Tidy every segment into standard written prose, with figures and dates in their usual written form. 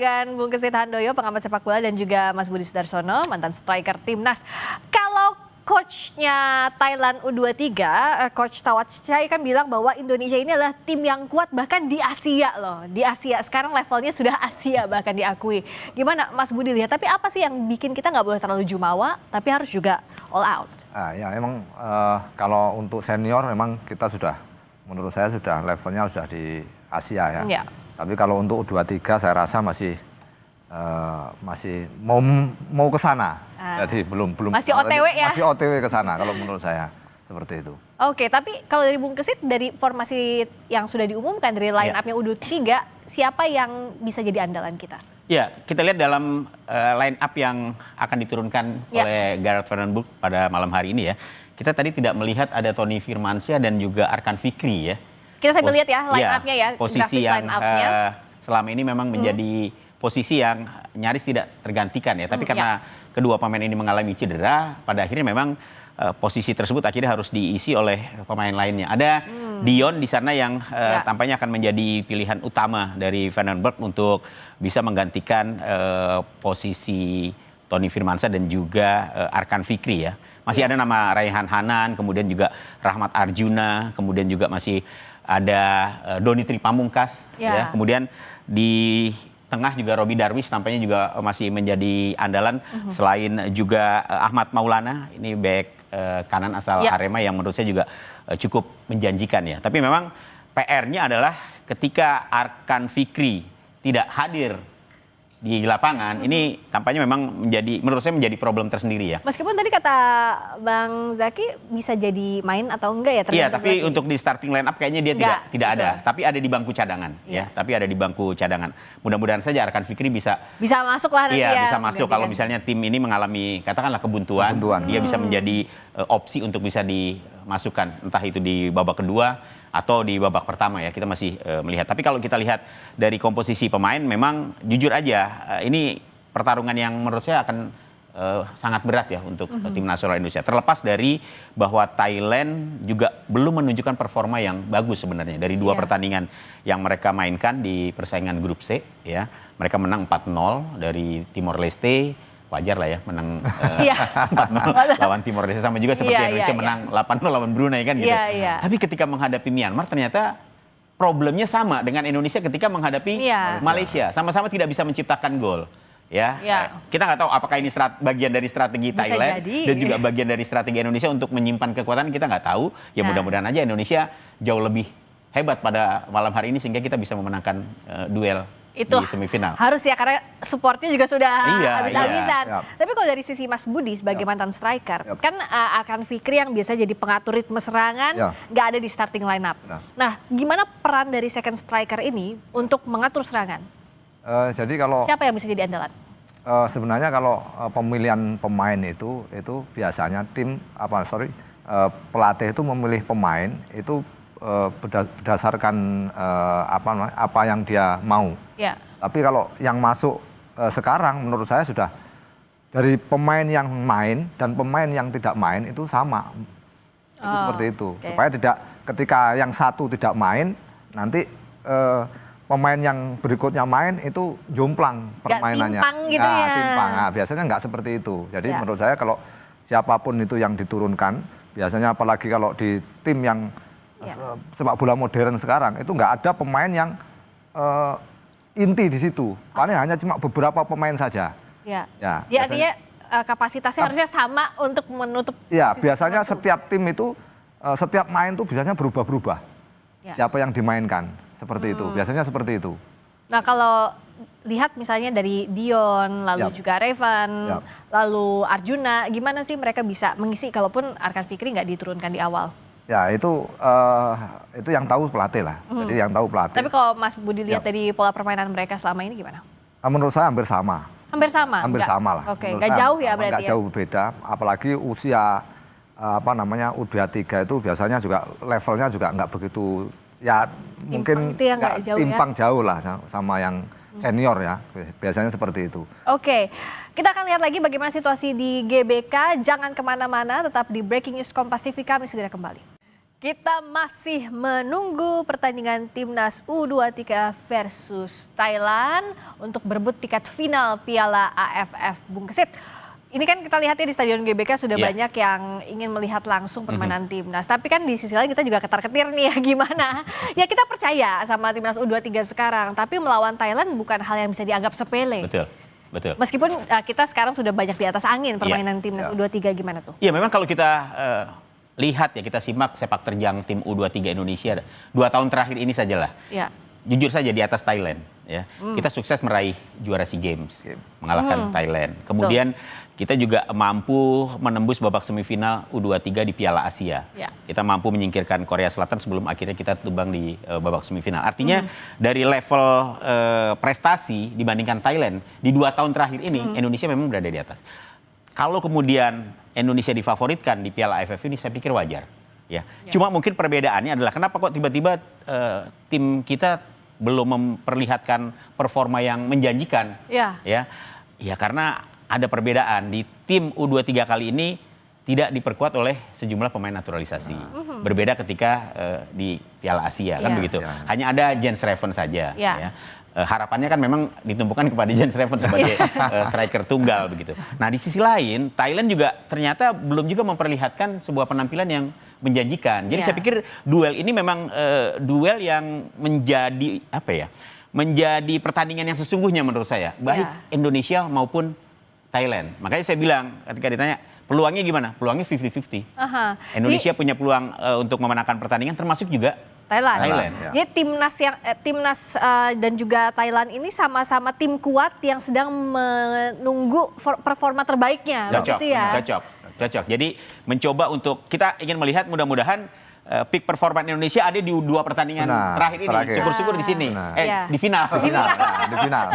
Dengan Bung Kesit Handoyo, pengamat sepak bola, dan juga Mas Budi Sudarsono, mantan striker Timnas. Kalau coachnya Thailand U23, Coach Thawatchai kan bilang bahwa Indonesia ini adalah tim yang kuat bahkan di Asia loh. Di Asia, sekarang levelnya sudah Asia bahkan diakui. Gimana Mas Budi lihat, tapi apa sih yang bikin kita nggak boleh terlalu jumawa, tapi harus juga all out? Ya emang kalau untuk senior memang kita sudah, menurut saya sudah levelnya sudah di Asia ya. Tapi kalau untuk U23 saya rasa masih mau ke sana. Jadi belum masih OTW ya. Masih OTW ke sana kalau menurut saya seperti itu. Oke, tapi kalau dari Bung Kesit, dari formasi yang sudah diumumkan dari line up-nya U23, siapa yang bisa jadi andalan kita? Ya, kita lihat dalam line up yang akan diturunkan oleh Gareth Vandenberg pada malam hari ini ya. Kita tadi tidak melihat ada Tony Firmansyah dan juga Arkan Fikri ya. Kita sambil lihat ya line up-nya ya, posisi yang selama ini memang menjadi posisi yang nyaris tidak tergantikan ya. Tapi karena kedua pemain ini mengalami cedera, pada akhirnya memang posisi tersebut akhirnya harus diisi oleh pemain lainnya. Ada Dion di sana yang tampaknya akan menjadi pilihan utama dari Vandenberg untuk bisa menggantikan posisi Tony Firmansyah dan juga Arkan Fikri ya. Masih ada nama Raihan Hanan, kemudian juga Rahmat Arjuna, kemudian juga masih ada Doni Tripamungkas, ya. Kemudian di tengah juga Robi Darwis tampaknya juga masih menjadi andalan, selain juga Ahmad Maulana, ini bek kanan asal Arema yang menurut saya juga cukup menjanjikan ya. Tapi memang PR-nya adalah ketika Arkan Fikri tidak hadir di lapangan, ini tampaknya memang menurut saya menjadi problem tersendiri ya. Meskipun tadi kata Bang Zaki bisa jadi main atau enggak ya? Iya, tapi untuk di starting line up kayaknya dia tidak ada. Tapi ada di bangku cadangan ya. Tapi ada di bangku cadangan. Mudah-mudahan saja Arkan Fikri bisa masuk lah nanti ya. Iya, bisa masuk kalau misalnya tim ini mengalami katakanlah kebuntuan. Dia bisa menjadi opsi untuk bisa dimasukkan, entah itu di babak kedua atau di babak pertama ya, kita masih melihat. Tapi kalau kita lihat dari komposisi pemain, memang jujur aja ini pertarungan yang menurut saya akan sangat berat ya untuk tim nasional Indonesia. Terlepas dari bahwa Thailand juga belum menunjukkan performa yang bagus sebenarnya dari dua pertandingan yang mereka mainkan di persaingan grup C ya. Mereka menang 4-0 dari Timor Leste. Wajar lah ya menang 4-0 lawan Timor Leste, sama juga seperti Indonesia menang 8-0 lawan Brunei kan gitu. Tapi ketika menghadapi Myanmar ternyata problemnya sama dengan Indonesia ketika menghadapi Malaysia. Sama-sama tidak bisa menciptakan gol. Ya. Kita nggak tahu apakah ini bagian dari strategi Thailand dan juga bagian dari strategi Indonesia untuk menyimpan kekuatan, kita nggak tahu. Ya mudah-mudahan aja Indonesia jauh lebih hebat pada malam hari ini sehingga kita bisa memenangkan duel itu di semifinal. Harus ya, karena supportnya juga sudah habis-habisan. Tapi kalau dari sisi Mas Budi sebagai mantan striker, kan Arkan Fikri yang biasa jadi pengatur ritme serangan, nggak ada di starting line up. Nah, gimana peran dari second striker ini untuk mengatur serangan? Jadi kalau siapa yang bisa jadi andalan? Sebenarnya kalau pemilihan pemain itu biasanya pelatih itu memilih pemain itu berdasarkan apa yang dia mau. Tapi kalau yang masuk sekarang menurut saya sudah dari pemain yang main dan pemain yang tidak main itu sama. Itu seperti itu. Supaya tidak, ketika yang satu tidak main, nanti pemain yang berikutnya main itu jomplang permainannya. Timpang gitu ya. Timpang. Nah, biasanya nggak seperti itu. Jadi menurut saya kalau siapapun itu yang diturunkan, biasanya apalagi kalau di tim yang sepak bola modern sekarang itu nggak ada pemain yang inti di situ. Paling hanya cuma beberapa pemain saja. Artinya kapasitasnya harusnya sama untuk menutup. Iya, biasanya setiap tim itu setiap main tuh biasanya berubah-berubah. Siapa yang dimainkan seperti itu. Biasanya seperti itu. Nah, kalau lihat misalnya dari Dion, lalu juga Revan, lalu Arjuna, gimana sih mereka bisa mengisi kalaupun Arkan Fikri nggak diturunkan di awal? Ya itu yang tahu pelatih lah. Jadi yang tahu pelatih. Tapi kalau Mas Budi lihat dari pola permainan mereka selama ini gimana? Menurut saya hampir sama. Hampir sama? Hampir sama lah. Oke, nggak jauh ya berarti? Nggak jauh beda. Apalagi usia U23 itu biasanya juga levelnya juga nggak begitu mungkin timpang jauh lah sama yang senior ya. Biasanya seperti itu. Oke. Kita akan lihat lagi bagaimana situasi di GBK. Jangan kemana-mana, tetap di Breaking News Kompas TV, kami segera kembali. Kita masih menunggu pertandingan Timnas U23 versus Thailand untuk berebut tiket final Piala AFF Bung Kesit. Ini kan kita lihat ya di Stadion GBK sudah banyak yang ingin melihat langsung permainan Timnas. Tapi kan di sisi lain kita juga ketar-ketir nih ya gimana. Ya kita percaya sama Timnas U23 sekarang. Tapi melawan Thailand bukan hal yang bisa dianggap sepele. Betul. Meskipun kita sekarang sudah banyak di atas angin permainan Timnas U23 gimana tuh? Iya memang kalau kita lihat ya, kita simak sepak terjang tim U23 Indonesia 2 tahun terakhir ini sajalah. Ya. Jujur saja di atas Thailand ya. Kita sukses meraih juara SEA Games, mengalahkan Thailand. Kemudian kita juga mampu menembus babak semifinal U23 di Piala Asia. Ya. Kita mampu menyingkirkan Korea Selatan sebelum akhirnya kita tumbang di babak semifinal. Artinya dari level prestasi dibandingkan Thailand di 2 tahun terakhir ini Indonesia memang berada di atas. Kalau kemudian Indonesia difavoritkan di Piala AFF ini saya pikir wajar. Ya. Cuma mungkin perbedaannya adalah kenapa kok tiba-tiba tim kita belum memperlihatkan performa yang menjanjikan. Ya karena ada perbedaan di tim U23 kali ini tidak diperkuat oleh sejumlah pemain naturalisasi. Berbeda ketika di Piala Asia kan begitu. Hanya ada Jens Reven saja. Ya. Harapannya kan memang ditumpukan kepada Jens Reven sebagai striker tunggal begitu. Nah di sisi lain Thailand juga ternyata belum juga memperlihatkan sebuah penampilan yang menjanjikan. Jadi saya pikir duel ini memang duel yang menjadi menjadi pertandingan yang sesungguhnya menurut saya baik Indonesia maupun Thailand. Makanya saya bilang ketika ditanya peluangnya gimana? Peluangnya 50-50. Indonesia punya peluang untuk memenangkan pertandingan termasuk juga Thailand. Jadi timnas dan juga Thailand ini sama-sama tim kuat yang sedang menunggu performa terbaiknya. Cocok. Jadi mencoba untuk kita ingin melihat mudah-mudahan peak performa Indonesia ada di 2 pertandingan terakhir ini. Syukur-syukur di sini. Di final. Di final.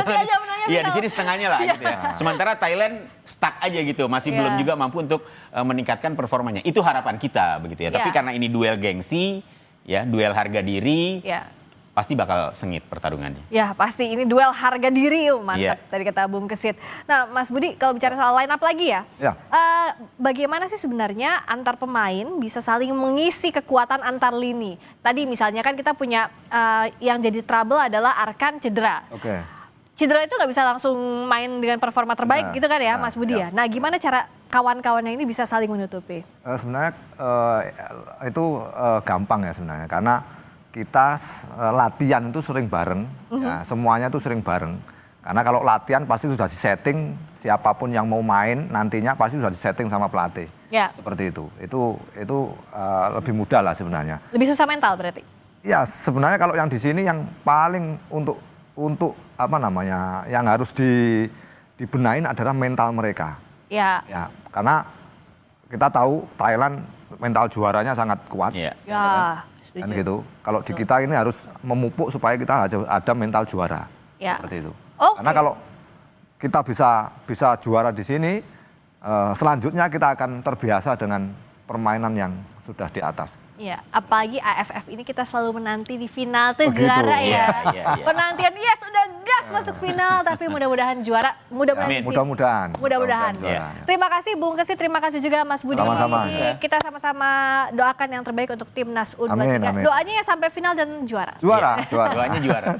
Iya di sini setengahnya lah gitu ya. Sementara Thailand stuck aja gitu, masih belum juga mampu untuk meningkatkan performanya. Itu harapan kita begitu ya. Tapi karena ini duel gengsi, ya duel harga diri, pasti bakal sengit pertarungannya. Ya pasti ini duel harga diri, mantap tadi kata Bung Kesit. Nah Mas Budi kalau bicara soal line up lagi bagaimana sih sebenarnya antar pemain bisa saling mengisi kekuatan antar lini? Tadi misalnya kan kita punya yang jadi trouble adalah Arkan cedera. Cedera itu nggak bisa langsung main dengan performa terbaik gitu kan ya Mas Budi ya? Nah gimana cara kawan-kawannya ini bisa saling menutupi? Sebenarnya itu gampang ya sebenarnya karena kita latihan itu sering bareng, semuanya itu sering bareng. Karena kalau latihan pasti sudah disetting, siapapun yang mau main nantinya pasti sudah disetting sama pelatih. Seperti itu. Itu lebih mudah lah sebenarnya. Lebih susah mental berarti? Ya sebenarnya kalau yang di sini yang paling untuk yang harus dibenain adalah mental mereka. Ya, karena kita tahu Thailand mental juaranya sangat kuat. Kan gitu. Kalau di kita ini harus memupuk supaya kita ada mental juara. Seperti itu. Karena kalau kita bisa juara di sini, selanjutnya kita akan terbiasa dengan permainan yang sudah di atas. Iya, apalagi AFF ini kita selalu menanti di final tuh juara ya. Penantian sudah gas masuk final, tapi mudah-mudahan juara. Mudah-mudahan. Terima kasih Bung Kesit, terima kasih juga Mas Budi. Sama-sama. Kita sama-sama doakan yang terbaik untuk Timnas U23. Amin. Doanya ya sampai final dan juara. Doanya juara.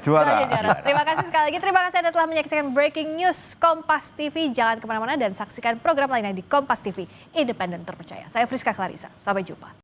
Terima kasih sekali lagi. Terima kasih Anda telah menyaksikan Breaking News Kompas TV. Jangan kemana-mana dan saksikan program lainnya di Kompas TV. Independen terpercaya. Saya Friska Clarissa. Sampai jumpa.